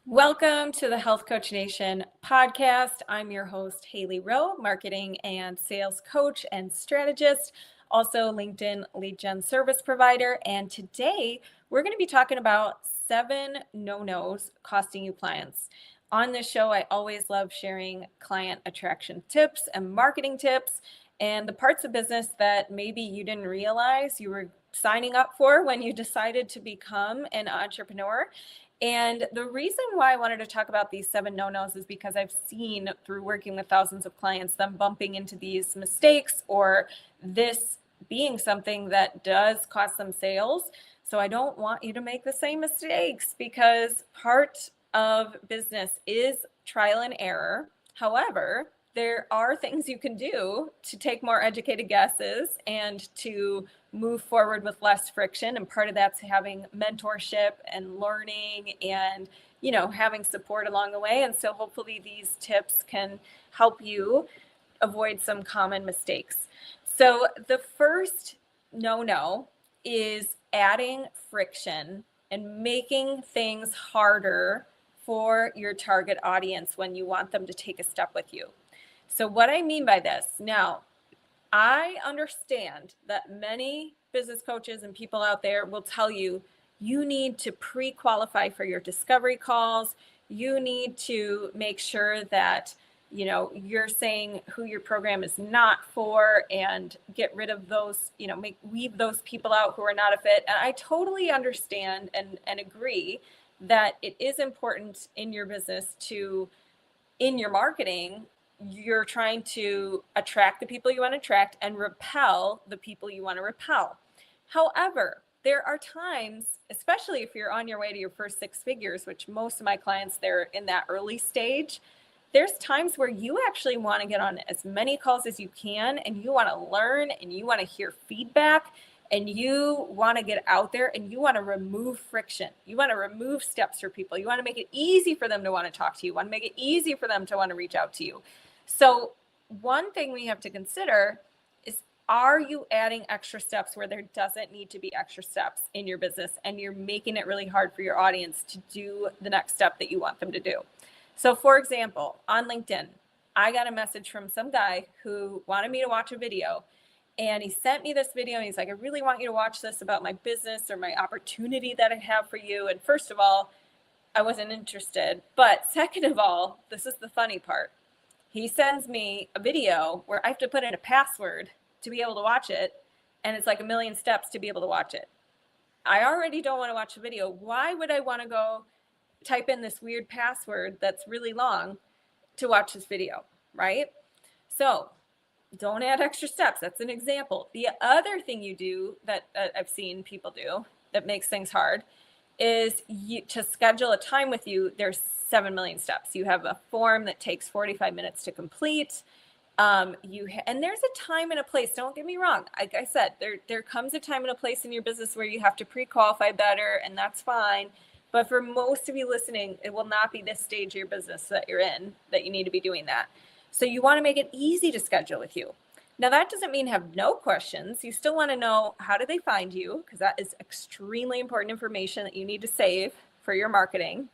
Welcome to the Health Coach Nation podcast. I'm your host, Haley Rowe, marketing and sales coach and strategist, also LinkedIn lead gen service provider. And today we're going to be talking about 7 no-nos costing you clients. On this show, I always love sharing client attraction tips and marketing tips and the parts of business that maybe you didn't realize you were signing up for when you decided to become an entrepreneur. And the reason why I wanted to talk about these 7 no-nos is because I've seen through working with thousands of clients them bumping into these mistakes or this being something that does cost them sales. So I don't want you to make the same mistakes because part of business is trial and error. However, there are things you can do to take more educated guesses and to move forward with less friction. And part of that's having mentorship and learning and, having support along the way. And so hopefully these tips can help you avoid some common mistakes. So the first no is adding friction and making things harder for your target audience when you want them to take a step with you. So what I mean by this, now, I understand that many business coaches and people out there will tell you, you need to pre-qualify for your discovery calls. You need to make sure that, you're saying who your program is not for and get rid of those, weed those people out who are not a fit. And I totally understand and agree that it is important in your business to, in your marketing, you're trying to attract the people you want to attract and repel the people you want to repel. However, there are times, especially if you're on your way to your first 6 figures, which most of my clients, they're in that early stage, there's times where you actually want to get on as many calls as you can and you want to learn and you want to hear feedback and you want to get out there and you want to remove friction. You want to remove steps for people. You want to make it easy for them to want to talk to you. You want to make it easy for them to want to reach out to you. So one thing we have to consider is, are you adding extra steps where there doesn't need to be extra steps in your business and you're making it really hard for your audience to do the next step that you want them to do? So for example, on LinkedIn, I got a message from some guy who wanted me to watch a video. And he sent me this video and he's like, I really want you to watch this about my business or my opportunity that I have for you. And first of all, I wasn't interested. But second of all, this is the funny part. He sends me a video where I have to put in a password to be able to watch it. And it's like 1 million steps to be able to watch it. I already don't want to watch the video. Why would I want to go type in this weird password that's really long to watch this video, right? So don't add extra steps. That's an example. The other thing you do that I've seen people do that makes things hard is to schedule a time with you. There's 7 million steps. You have a form that takes 45 minutes to complete. And there's a time and a place. Don't get me wrong. Like I said, there comes a time and a place in your business where you have to pre-qualify better, and that's fine. But for most of you listening, it will not be this stage of your business that you're in that you need to be doing that. So you want to make it easy to schedule with you. Now, that doesn't mean have no questions. You still want to know, how do they find you? Because that is extremely important information that you need to save for your marketing.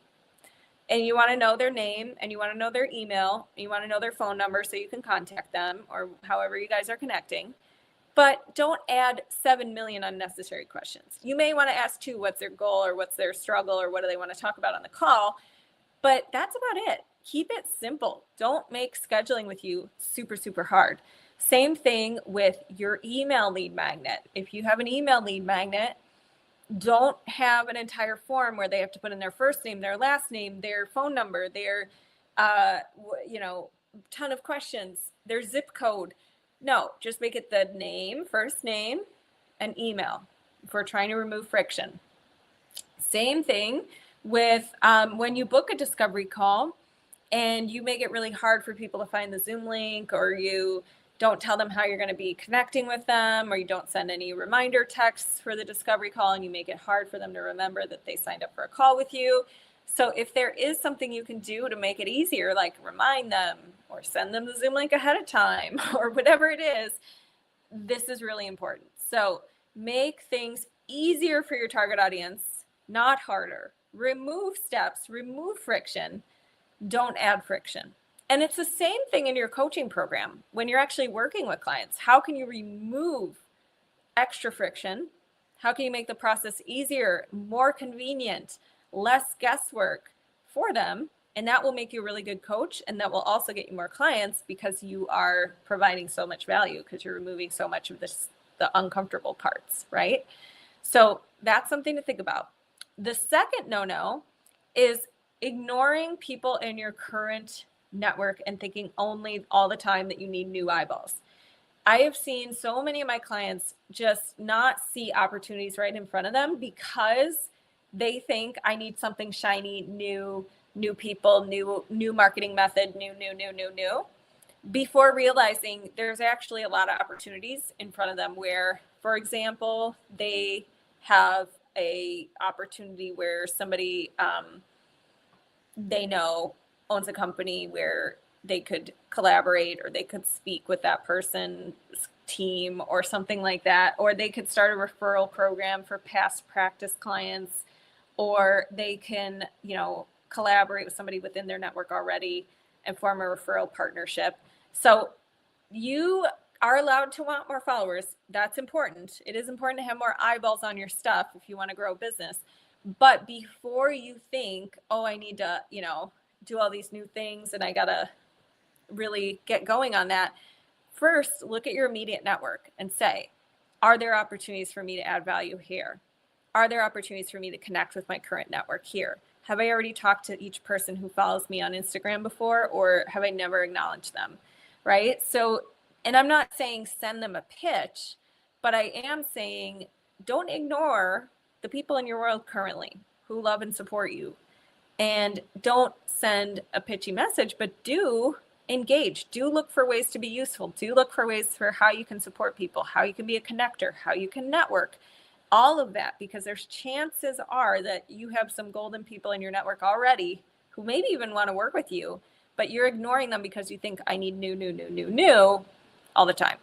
And you want to know their name, and you want to know their email, and you want to know their phone number so you can contact them, or however you guys are connecting. But don't add 7 million unnecessary questions. You may want to ask 2, what's their goal or what's their struggle or what do they want to talk about on the call? But that's about it. Keep it simple. Don't make scheduling with you super, super hard. Same thing with your email lead magnet. If you have an email lead magnet, don't have an entire form where they have to put in their first name, their last name, their phone number, their, ton of questions, their zip code. No, just make it the name, first name, and email if we're trying to remove friction. Same thing with when you book a discovery call and you make it really hard for people to find the Zoom link, or you don't tell them how you're going to be connecting with them, or you don't send any reminder texts for the discovery call, and you make it hard for them to remember that they signed up for a call with you. So if there is something you can do to make it easier, like remind them or send them the Zoom link ahead of time or whatever it is, this is really important. So make things easier for your target audience, not harder. remove steps, remove friction, don't add friction. And it's the same thing in your coaching program. When you're actually working with clients, how can you remove extra friction? How can you make the process easier, more convenient, less guesswork for them? And that will make you a really good coach. And that will also get you more clients because you are providing so much value because you're removing so much of the uncomfortable parts, right? So that's something to think about. The second no-no is ignoring people in your current network and thinking only all the time that you need new eyeballs. I have seen so many of my clients just not see opportunities right in front of them because they think I need something shiny, new people, new marketing method, new, before realizing there's actually a lot of opportunities in front of them where, for example, they have a opportunity where somebody they know owns a company where they could collaborate or they could speak with that person's team or something like that, or they could start a referral program for past practice clients, or they can, collaborate with somebody within their network already and form a referral partnership. So you are allowed to want more followers. That's important. It is important to have more eyeballs on your stuff if you want to grow a business. But before you think, oh, I need to, do all these new things and I got to really get going on that, first look at your immediate network and say, are there opportunities for me to add value here? Are there opportunities for me to connect with my current network here? Have I already talked to each person who follows me on Instagram before, or have I never acknowledged them? Right? So, and I'm not saying send them a pitch, but I am saying don't ignore the people in your world currently who love and support you. And don't send a pitchy message, but do engage. Do look for ways to be useful. Do look for ways for how you can support people, how you can be a connector, how you can network, all of that, because there's chances are that you have some golden people in your network already who maybe even want to work with you, but you're ignoring them because you think I need new all the time.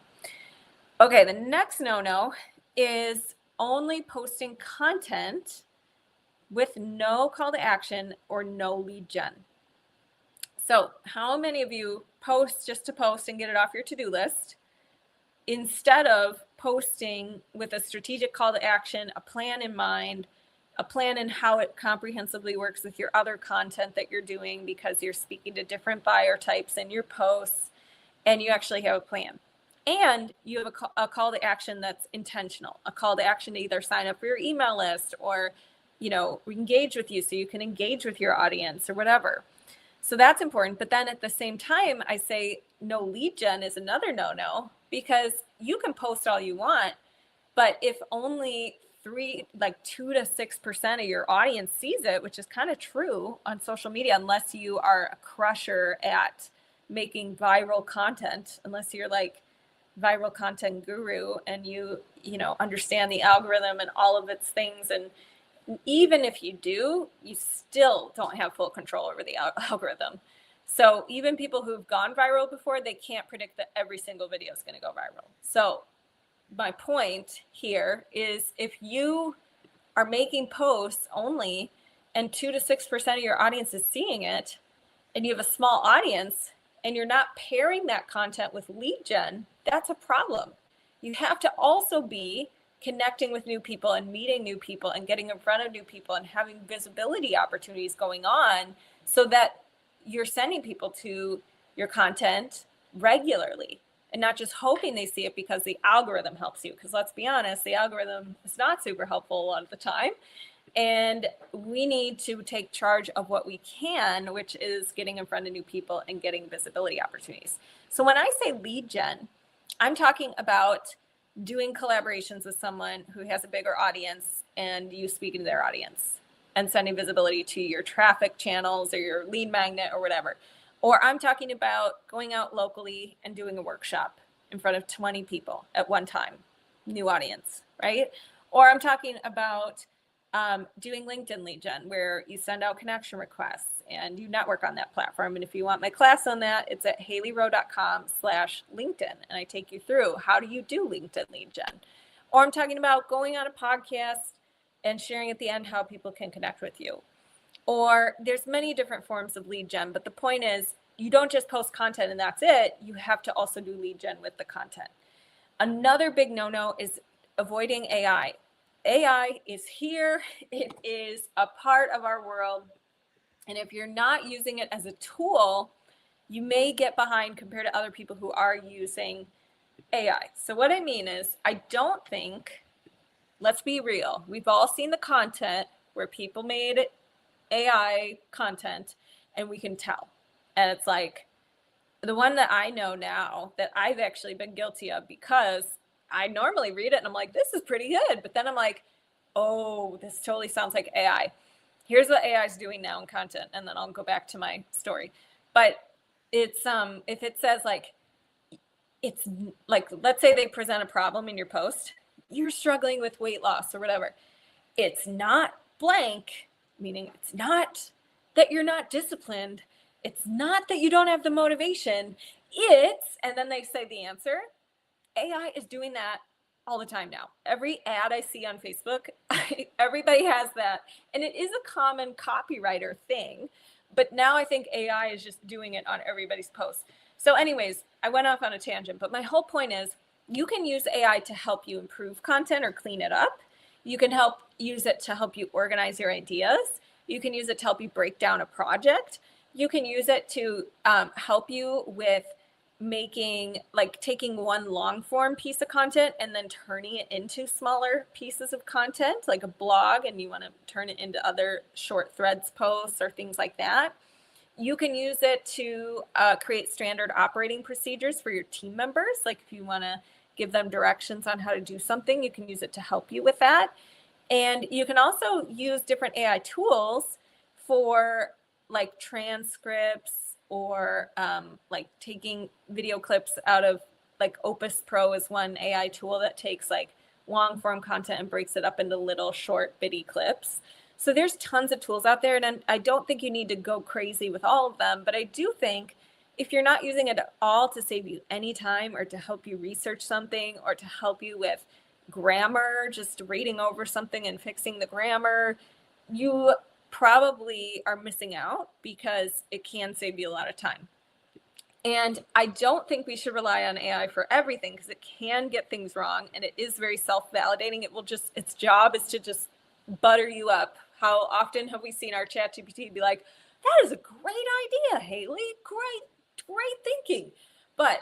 Okay, the next no-no is only posting content with no call to action or no lead gen. So how many of you post just to post and get it off your to-do list instead of posting with a strategic call to action, a plan in mind, a plan in how it comprehensively works with your other content that you're doing because you're speaking to different buyer types in your posts and you actually have a plan. And you have a call to action that's intentional, a call to action to either sign up for your email list or, engage with you so you can engage with your audience or whatever. So that's important. But then at the same time, I say no lead gen is another no-no because you can post all you want, but if only 2 to 6% of your audience sees it, which is kind of true on social media, unless you are a crusher at making viral content, unless you're like viral content guru and you understand the algorithm and all of its things. And even if you do, you still don't have full control over the algorithm. So even people who've gone viral before, they can't predict that every single video is going to go viral. So my point here is if you are making posts only and 2 to 6% of your audience is seeing it and you have a small audience and you're not pairing that content with lead gen, that's a problem. You have to also be connecting with new people and meeting new people and getting in front of new people and having visibility opportunities going on so that you're sending people to your content regularly and not just hoping they see it because the algorithm helps you. Because let's be honest, the algorithm is not super helpful a lot of the time. And we need to take charge of what we can, which is getting in front of new people and getting visibility opportunities. So when I say lead gen, I'm talking about doing collaborations with someone who has a bigger audience and you speaking to their audience and sending visibility to your traffic channels or your lead magnet or whatever. Or I'm talking about going out locally and doing a workshop in front of 20 people at one time, new audience, right? Or I'm talking about doing LinkedIn lead gen, where you send out connection requests and you network on that platform. And if you want my class on that, it's at haleyrowe.com/LinkedIn. And I take you through how do you do LinkedIn lead gen. Or I'm talking about going on a podcast and sharing at the end how people can connect with you. Or there's many different forms of lead gen, but the point is you don't just post content and that's it. You have to also do lead gen with the content. Another big no-no is avoiding AI. AI is here. It is a part of our world. And if you're not using it as a tool, you may get behind compared to other people who are using AI. So what I mean is, I don't think, let's be real, we've all seen the content where people made AI content and we can tell. And it's like the one that I know now that I've actually been guilty of, because I normally read it and I'm like, this is pretty good. But then I'm like, oh, this totally sounds like AI. Here's what AI is doing now in content. And then I'll go back to my story. But it's, if it says like, it's like, let's say they present a problem in your post, you're struggling with weight loss or whatever. It's not blank, meaning it's not that you're not disciplined. It's not that you don't have the motivation. It's, and then they say the answer. AI is doing that all the time now. Every ad I see on Facebook, everybody has that. And it is a common copywriter thing. But now I think AI is just doing it on everybody's posts. So anyways, I went off on a tangent, but my whole point is you can use AI to help you improve content or clean it up. You can use it to help you organize your ideas. You can use it to help you break down a project. You can use it to help you with making, like taking one long form piece of content and then turning it into smaller pieces of content, like a blog, and you want to turn it into other short threads posts or things like that. You can use it to create standard operating procedures for your team members. Like if you want to give them directions on how to do something, you can use it to help you with that. And you can also use different AI tools for like transcripts or like taking video clips out of, like Opus Pro is one AI tool that takes like long form content and breaks it up into little short bitty clips. So there's tons of tools out there, and I don't think you need to go crazy with all of them, but I do think if you're not using it at all to save you any time or to help you research something or to help you with grammar, just reading over something and fixing the grammar, you probably are missing out because it can save you a lot of time. And I don't think we should rely on AI for everything because it can get things wrong and it is very self-validating. It will just, its job is to just butter you up. How often have we seen our ChatGPT be like, that is a great idea, Haley, great thinking. But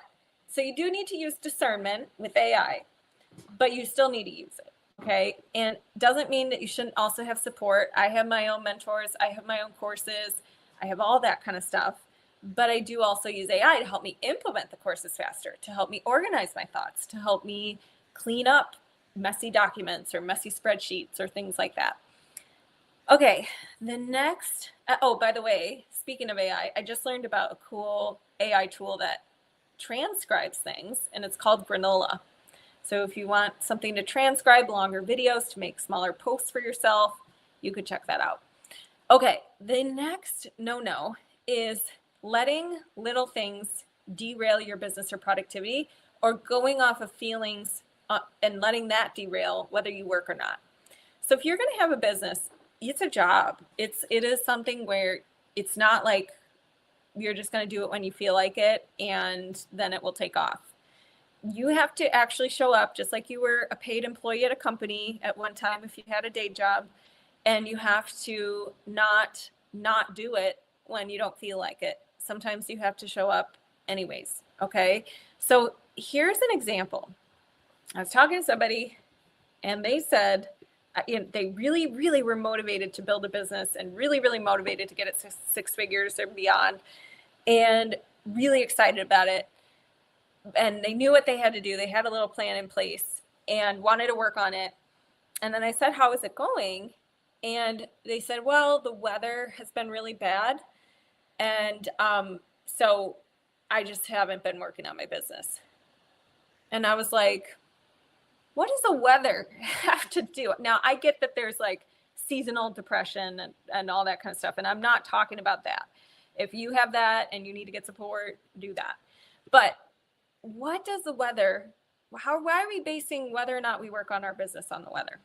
so you do need to use discernment with AI, but you still need to use it. Okay. And doesn't mean that you shouldn't also have support. I have my own mentors. I have my own courses. I have all that kind of stuff. But I do also use AI to help me implement the courses faster, to help me organize my thoughts, to help me clean up messy documents or messy spreadsheets or things like that. Okay, the next, oh, by the way, speaking of AI, I just learned about a cool AI tool that transcribes things, and it's called Granola. So if you want something to transcribe longer videos to make smaller posts for yourself, you could check that out. Okay, the next no-no is letting little things derail your business or productivity, or going off of feelings and letting that derail whether you work or not. So if you're going to have a business, it's a job. It is something where it's not like you're just going to do it when you feel like it and then it will take off. You have to actually show up just like you were a paid employee at a company at one time if you had a day job, and you have to not do it when you don't feel like it. Sometimes you have to show up anyways, okay? So here's an example. I was talking to somebody and they said they really were motivated to build a business and really motivated to get it six figures or beyond and really excited about it. And they knew what they had to do. They had a little plan in place and wanted to work on it. And then I said, how is it going? And they said, well, the weather has been really bad. And so I just haven't been working on my business. And I was like, what does the weather have to do? Now, I get that there's like seasonal depression and all that kind of stuff. And I'm not talking about that. If you have that and you need to get support, do that. But what does the weather, why are we basing whether or not we work on our business on the weather?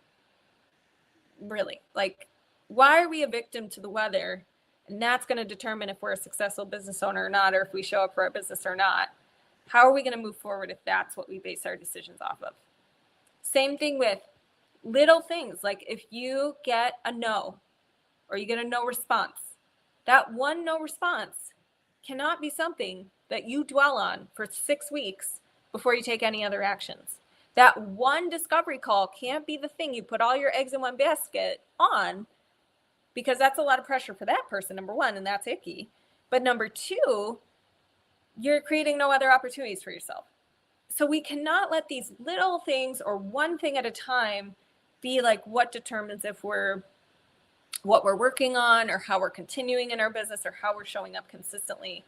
Really? Like, why are we a victim to the weather? And that's going to determine if we're a successful business owner or not, or if we show up for our business or not. How are we going to move forward if that's what we base our decisions off of? Same thing with little things. Like if you get a no or you get a no response, that one no response cannot be something that you dwell on for 6 weeks before you take any other actions. That one discovery call can't be the thing you put all your eggs in one basket on, because that's a lot of pressure for that person, number one, and that's icky. But number two, you're creating no other opportunities for yourself. So we cannot let these little things or one thing at a time be like what determines if what we're working on or how we're continuing in our business or how we're showing up consistently.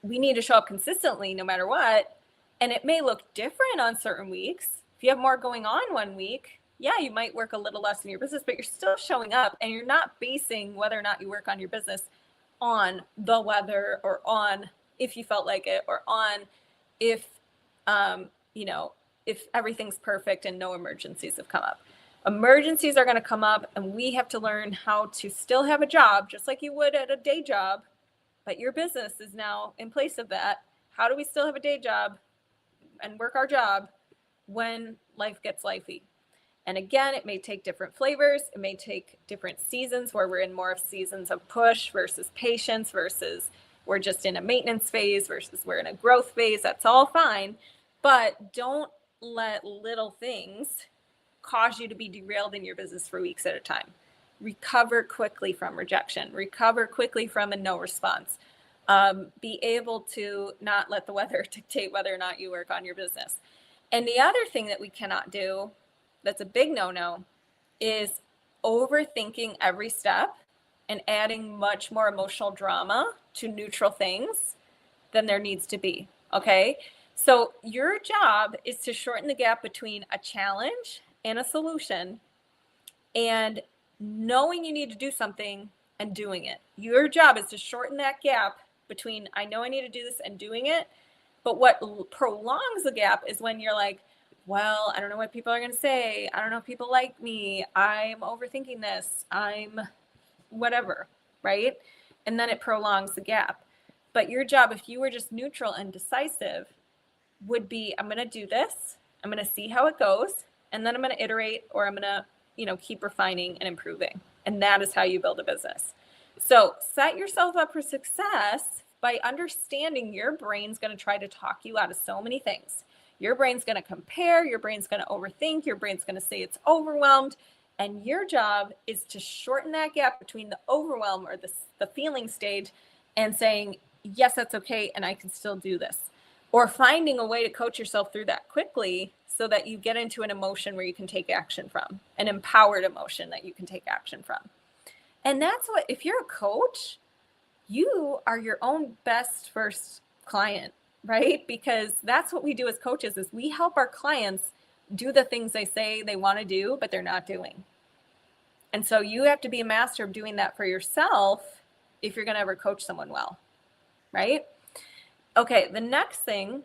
We need to show up consistently no matter what. And it may look different on certain weeks. If you have more going on one week, yeah, you might work a little less in your business, but you're still showing up, and you're not basing whether or not you work on your business on the weather or on if you felt like it or on if, if everything's perfect and no emergencies have come up. Emergencies are going to come up, and we have to learn how to still have a job just like you would at a day job, but your business is now in place of that. How do we still have a day job and work our job when life gets lifey? And again, it may take different flavors. It may take different seasons where we're in more of seasons of push versus patience versus we're just in a maintenance phase versus we're in a growth phase. That's all fine. But don't let little things cause you to be derailed in your business for weeks at a time. Recover quickly from rejection. Recover quickly from a no response. Be able to not let the weather dictate whether or not you work on your business. And the other thing that we cannot do, that's a big no-no, is overthinking every step and adding much more emotional drama to neutral things than there needs to be, okay? So your job is to shorten the gap between a challenge and a solution and knowing you need to do something and doing it. Your job is to shorten that gap between I know I need to do this and doing it. But what prolongs the gap is when you're like, well, I don't know what people are going to say. I don't know if people like me. I'm overthinking this. I'm whatever, right? And then it prolongs the gap. But your job, if you were just neutral and decisive, would be, I'm going to do this. I'm going to see how it goes. And then I'm going to iterate, or I'm going to, keep refining and improving. And that is how you build a business. So set yourself up for success by understanding your brain's going to try to talk you out of so many things. Your brain's going to compare, your brain's going to overthink, your brain's going to say it's overwhelmed. And your job is to shorten that gap between the overwhelm or the feeling stage and saying, yes, that's okay, and I can still do this. Or finding a way to coach yourself through that quickly so that you get into an emotion where you can take action from, an empowered emotion that you can take action from. And that's what, if you're a coach, you are your own best first client, right? Because that's what we do as coaches, is we help our clients do the things they say they want to do, but they're not doing. And so you have to be a master of doing that for yourself if you're going to ever coach someone well, right? Okay, the next thing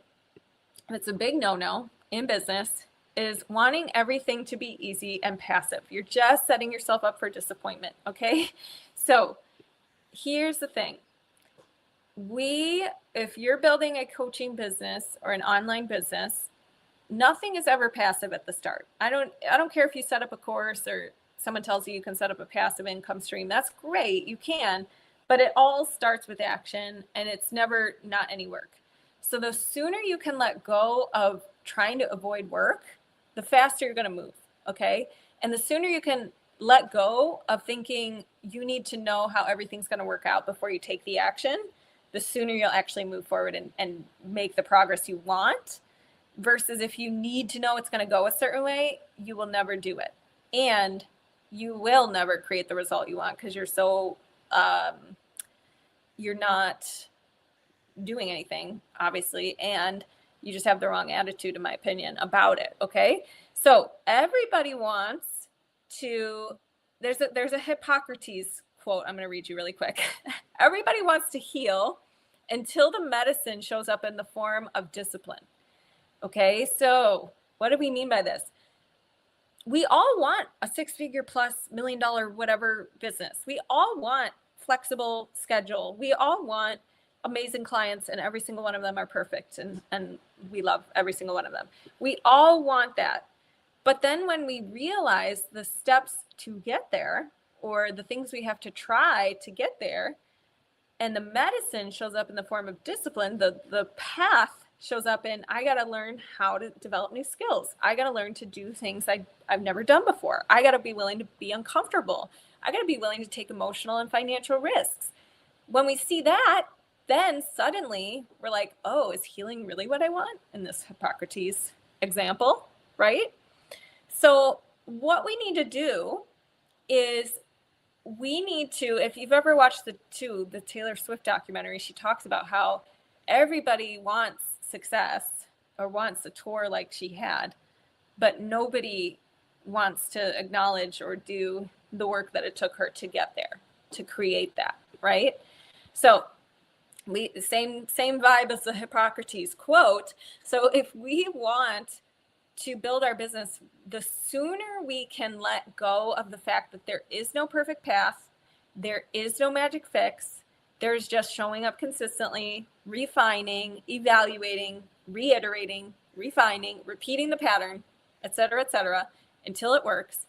that's a big no-no in business is wanting everything to be easy and passive. You're just setting yourself up for disappointment, okay? So here's the thing. If you're building a coaching business or an online business, nothing is ever passive at the start. I don't care if you set up a course or someone tells you can set up a passive income stream. That's great, you can, but it all starts with action, and it's never not any work. So the sooner you can let go of trying to avoid work, the faster you're going to move, okay? And the sooner you can let go of thinking you need to know how everything's going to work out before you take the action, the sooner you'll actually move forward and make the progress you want. Versus if you need to know it's going to go a certain way, you will never do it. And you will never create the result you want because you're so, you're not doing anything, obviously, and you just have the wrong attitude, in my opinion, about it, okay? So everybody wants to, there's a Hippocrates quote I'm going to read you really quick. Everybody wants to heal until the medicine shows up in the form of discipline. Okay, so what do we mean by this? we all want a 6-figure plus $1 million whatever business. We all want flexible schedule. We all want amazing clients, and every single one of them are perfect, and we love every single one of them. We all want that. But then when we realize the steps to get there, or the things we have to try to get there, and the medicine shows up in the form of discipline, the path shows up in, I got to learn how to develop new skills. I got to learn to do things I've never done before. I got to be willing to be uncomfortable. I got to be willing to take emotional and financial risks. When we see that, then suddenly we're like, oh, is healing really what I want in this Hippocrates example, right? So what we need to do is we need to, if you've ever watched the Taylor Swift documentary, she talks about how everybody wants success or wants a tour like she had, but nobody wants to acknowledge or do the work that it took her to get there, to create that, right? So same vibe as the Hippocrates quote. So if we want to build our business, the sooner we can let go of the fact that there is no perfect path, there is no magic fix, there's just showing up consistently, refining, evaluating, reiterating, refining, repeating the pattern, et cetera, until it works,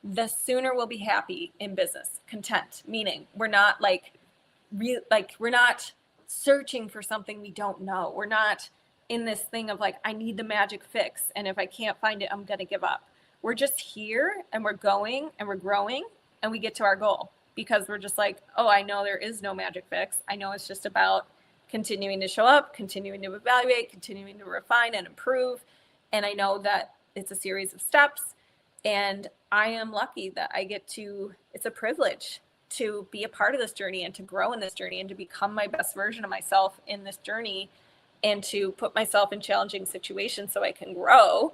the sooner we'll be happy in business, content, meaning we're not we're not searching for something we don't know. We're not in this thing of like, I need the magic fix, and if I can't find it, I'm going to give up. We're just here, and we're going, and we're growing, and we get to our goal because we're just like, oh, I know there is no magic fix. I know it's just about continuing to show up, continuing to evaluate, continuing to refine and improve. And I know that it's a series of steps, and I am lucky that I get to, it's a privilege to be a part of this journey and to grow in this journey and to become my best version of myself in this journey and to put myself in challenging situations so I can grow.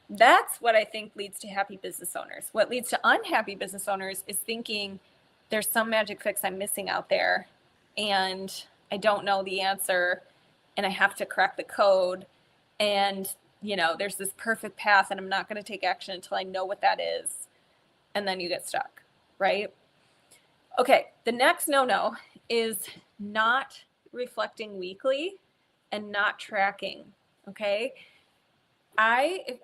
That's what I think leads to happy business owners. What leads to unhappy business owners is thinking there's some magic fix I'm missing out there and I don't know the answer and I have to crack the code. And, you know, there's this perfect path and I'm not going to take action until I know what that is. And then you get stuck, right? Okay, the next no-no is not reflecting weekly and not tracking, okay? I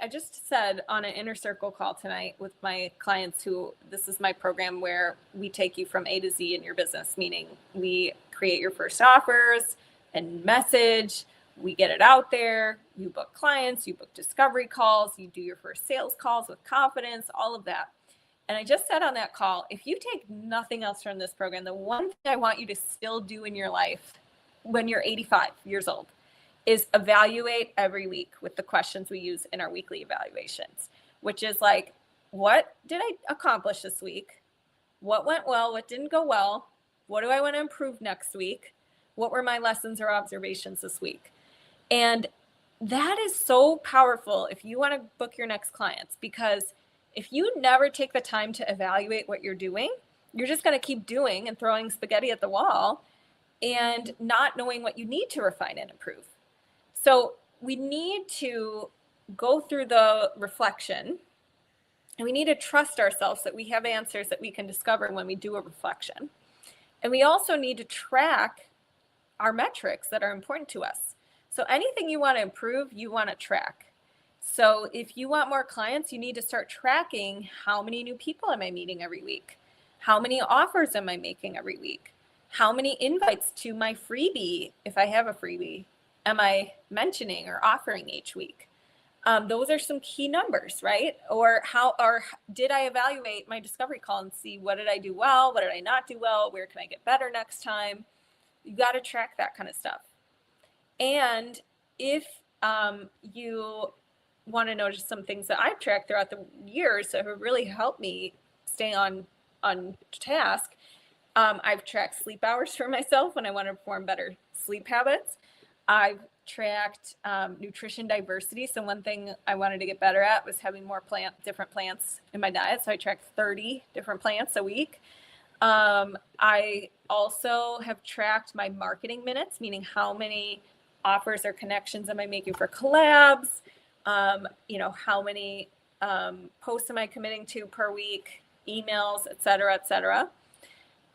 just said on an inner circle call tonight with my clients who, this is my program where we take you from A to Z in your business, meaning we create your first offers and message, we get it out there, you book clients, you book discovery calls, you do your first sales calls with confidence, all of that. And I just said on that call, if you take nothing else from this program, the one thing I want you to still do in your life when you're 85 years old is evaluate every week with the questions we use in our weekly evaluations, which is like, what did I accomplish this week? What went well? What didn't go well? What do I want to improve next week? What were my lessons or observations this week? And that is so powerful if you want to book your next clients, because if you never take the time to evaluate what you're doing, you're just going to keep doing and throwing spaghetti at the wall and not knowing what you need to refine and improve. So we need to go through the reflection and we need to trust ourselves that we have answers that we can discover when we do a reflection. And we also need to track our metrics that are important to us. So anything you want to improve, you want to track. So if you want more clients, you need to start tracking how many new people am I meeting every week? How many offers am I making every week? How many invites to my freebie, if I have a freebie, am I mentioning or offering each week? Those are some key numbers, right? Or did I evaluate my discovery call and see what did I do well? What did I not do well? Where can I get better next time? You got to track that kind of stuff. And if you want to notice some things that I've tracked throughout the years that have really helped me stay on task. I've tracked sleep hours for myself when I want to form better sleep habits. I've tracked nutrition diversity. So one thing I wanted to get better at was having more different plants in my diet. So I tracked 30 different plants a week. I also have tracked my marketing minutes, meaning how many offers or connections am I making for collabs? How many posts am I committing to per week, emails, et cetera, et cetera.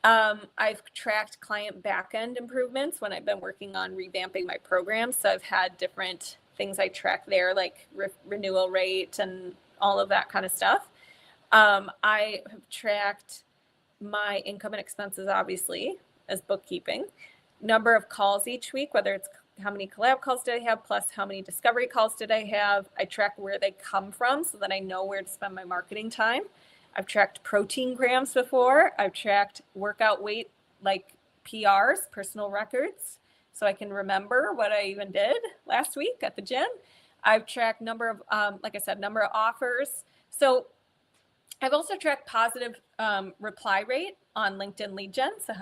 I've tracked client backend improvements when I've been working on revamping my program. So I've had different things I track there, like renewal rate and all of that kind of stuff. I have tracked my income and expenses, obviously, as bookkeeping, number of calls each week, whether it's how many collab calls did I have, plus how many discovery calls did I have. I track where they come from so that I know where to spend my marketing time. I've tracked protein grams before. I've tracked workout weight, like PRs, personal records, so I can remember what I even did last week at the gym. I've tracked number of, like I said, number of offers. So I've also tracked positive reply rate on LinkedIn lead gen. So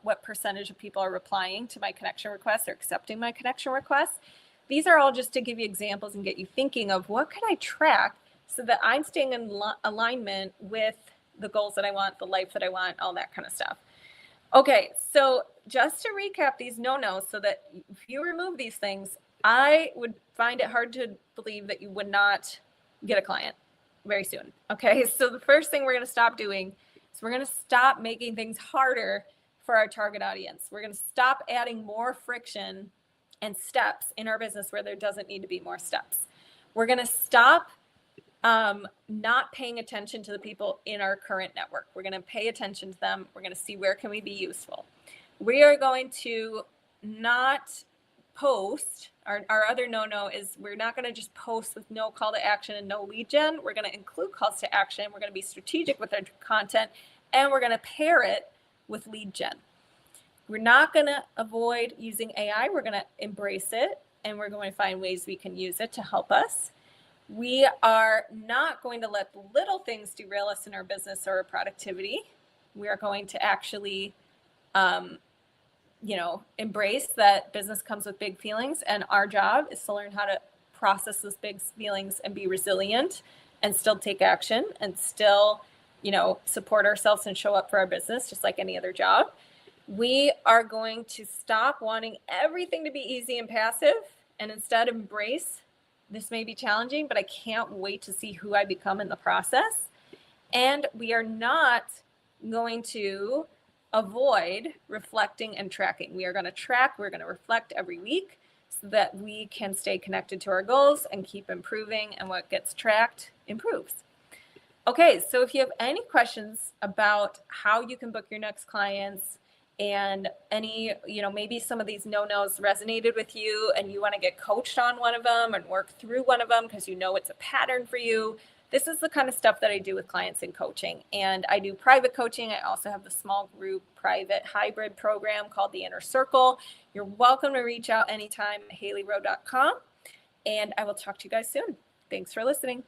what percentage of people are replying to my connection requests or accepting my connection requests. These are all just to give you examples and get you thinking of what can I track so that I'm staying in alignment with the goals that I want, the life that I want, all that kind of stuff. Okay, so just to recap these no-nos so that if you remove these things, I would find it hard to believe that you would not get a client very soon. Okay, so the first thing we're going to stop doing is we're going to stop making things harder for our target audience. We're going to stop adding more friction and steps in our business where there doesn't need to be more steps. We're going to stop not paying attention to the people in our current network. We're going to pay attention to them. We're going to see where can we be useful. We are going to not post. Our other no-no is we're not going to just post with no call to action and no lead gen. We're going to include calls to action. We're going to be strategic with our content, and we're going to pair it with lead gen. We're not going to avoid using AI. We're going to embrace it, and we're going to find ways we can use it to help us. We are not going to let the little things derail us in our business or our productivity. We are going to actually, embrace that business comes with big feelings, and our job is to learn how to process those big feelings and be resilient and still take action and still, support ourselves and show up for our business just like any other job. We are going to stop wanting everything to be easy and passive and instead embrace this may be challenging, but I can't wait to see who I become in the process. And we are not going to avoid reflecting and tracking. We are going to track, we're going to reflect every week so that we can stay connected to our goals and keep improving, and what gets tracked improves. Okay, so if you have any questions about how you can book your next clients and any, maybe some of these no-nos resonated with you and you want to get coached on one of them and work through one of them because it's a pattern for you, this is the kind of stuff that I do with clients in coaching. And I do private coaching. I also have the small group private hybrid program called the Inner Circle. You're welcome to reach out anytime at HaleyRowe.com. And I will talk to you guys soon. Thanks for listening.